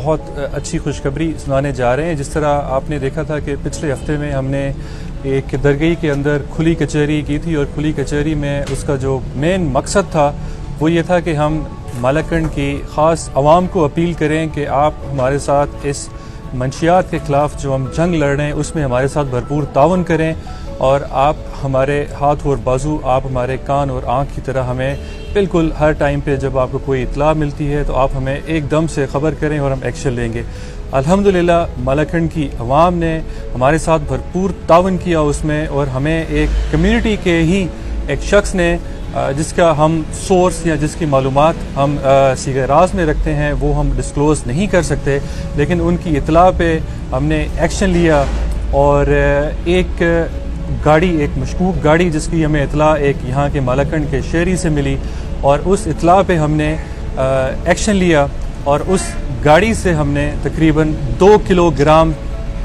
बहुत अच्छी खुशखबरी सुनाने जा रहे हैं। जिस तरह आपने देखा था कि पिछले हफ्ते में हमने एक दरगाह के अंदर खुली कचहरी की थी और खुली कचहरी में उसका जो मेन मकसद था वो ये था कि हम मालाकंड की ख़ास आवाम को अपील करें कि आप हमारे साथ इस मंशियात के ख़िलाफ़ जो हम जंग लड़ रहे हैं उसमें हमारे साथ भरपूर तावन करें और आप हमारे हाथ और बाजू, आप हमारे कान और आँख की तरह हमें बिल्कुल हर टाइम पे जब आपको कोई इत्तला मिलती है तो आप हमें एकदम से ख़बर करें और हम एक्शन लेंगे। अल्हम्दुलिल्लाह मालाकंड की अवाम ने हमारे साथ भरपूर तावन किया उसमें, और हमें एक कम्युनिटी के ही एक शख्स ने जिसका हम सोर्स या जिसकी मालूमात हम सीगे राज में रखते हैं वो हम डिस्क्लोज़ नहीं कर सकते, लेकिन उनकी इत्तला पे हमने एक्शन लिया और एक गाड़ी, एक मशकूक गाड़ी जिसकी हमें इत्तला एक यहाँ के मालाकंड के शहरी से मिली और उस इत्तला पे हमने एक्शन लिया और उस गाड़ी से हमने तकरीबन 2 किलोग्राम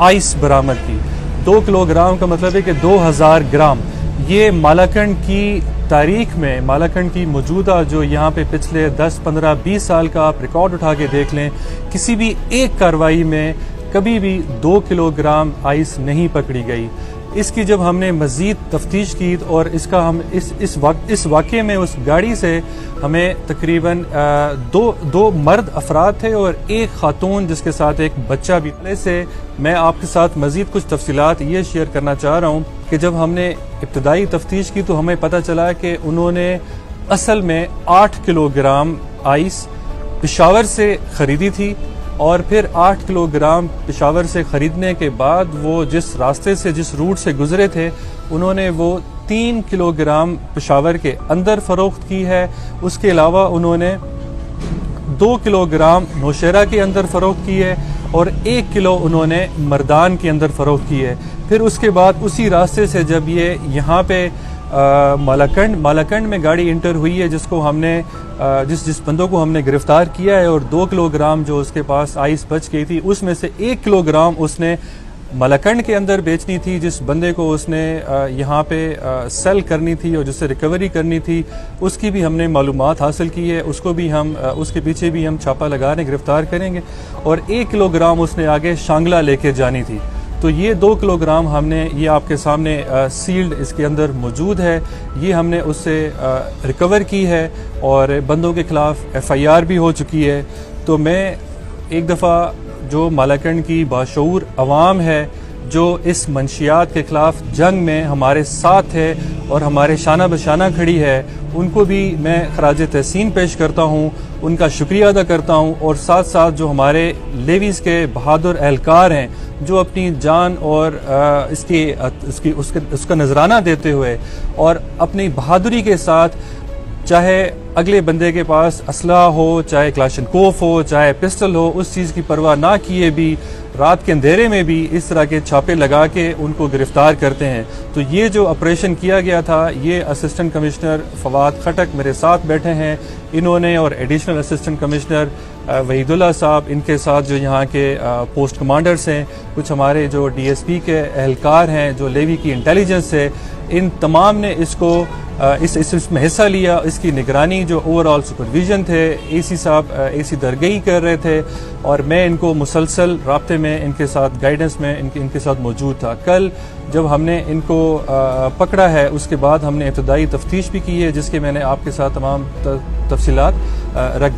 आइस बरामद की। 2 किलोग्राम का मतलब है कि 2000 ग्राम। ये मालाकंड की तारीख में, मालाकंड की मौजूदा जो यहाँ पे पिछले 10, 15, 20 साल का आप रिकॉर्ड उठा के देख लें, किसी भी एक कार्रवाई में कभी भी 2 किलोग्राम आइस नहीं पकड़ी गई। इसकी जब हमने मज़ीद तफ्तीश की और इसका हम इस वाक़े में उस गाड़ी से हमें तकरीबन दो मर्द अफराद थे और एक खातून जिसके साथ एक बच्चा भी। से मैं आपके साथ मज़ीद कुछ तफसीलात ये शेयर करना चाह रहा हूँ कि जब हमने इब्तदाई तफ्तीश की तो हमें पता चला कि उन्होंने असल में 8 किलोग्राम आइस पेशावर से ख़रीदी थी और फिर 8 किलोग्राम पेशावर से ख़रीदने के बाद वो जिस रास्ते से, जिस रूट से गुजरे थे, उन्होंने वो 3 किलोग्राम पेशावर के अंदर फ़रोख्त की है। उसके अलावा उन्होंने 2 किलोग्राम नौशहरा के अंदर फ़रोख्त की है और 1 किलो उन्होंने मर्दान के अंदर फ़रोख्त की है। फिर उसके बाद उसी रास्ते से जब ये यहाँ पे मालाकंड में गाड़ी इंटर हुई है, जिसको हमने जिस बंदों को हमने गिरफ्तार किया है और 2 किलोग्राम जो उसके पास आइस बच गई थी उसमें से 1 किलोग्राम उसने मालाकंड के अंदर बेचनी थी। जिस बंदे को उसने यहाँ पे सेल करनी थी और जिससे रिकवरी करनी थी उसकी भी हमने मालूमात हासिल की है, उसको भी हम उसके पीछे भी हम छापा लगा रहे, गिरफ्तार करेंगे। और 1 किलोग्राम उसने आगे शांगला लेके जानी थी। तो ये 2 किलोग्राम हमने, ये आपके सामने सील्ड इसके अंदर मौजूद है, ये हमने उससे रिकवर की है और बंदों के ख़िलाफ़ FIR भी हो चुकी है। तो मैं एक दफ़ा जो मालाकंड की बाशऊर अवाम है जो इस मंशियात के ख़िलाफ़ जंग में हमारे साथ है और हमारे शाना बशाना खड़ी है, उनको भी मैं खराज तहसीन पेश करता हूँ, उनका शुक्रिया अदा करता हूँ। और साथ साथ जो हमारे लेवीज़ के बहादुर एहलकार हैं जो अपनी जान और उसका नजराना देते हुए और अपनी बहादुरी के साथ, चाहे अगले बंदे के पास असला हो, चाहे क्लाशनकोफ हो, चाहे पिस्टल हो, उस चीज़ की परवाह ना किए भी रात के अंधेरे में भी इस तरह के छापे लगा के उनको गिरफ्तार करते हैं। तो ये जो ऑपरेशन किया गया था, ये असिस्टेंट कमिश्नर फवाद खटक मेरे साथ बैठे हैं, इन्होंने और एडिशनल असिस्टेंट कमिश्नर वहीदुल्ला साहब, इनके साथ जो यहाँ के पोस्ट कमांडर्स हैं, कुछ हमारे जो DSP के एहलकार हैं, जो लेवी की इंटेलिजेंस है, इन तमाम ने इसको इसमें हिस्सा लिया। इसकी निगरानी जो ओवरऑल सुपरविजन थे AC साहब, AC दरगाही कर रहे थे और मैं इनको मुसलसल राब्ते में इनके साथ, गाइडेंस में इनके साथ मौजूद था। कल जब हमने इनको पकड़ा है उसके बाद हमने इब्तदाई तफ्तीश भी की है जिसके मैंने आपके साथ तमाम तफसीलात रख दी।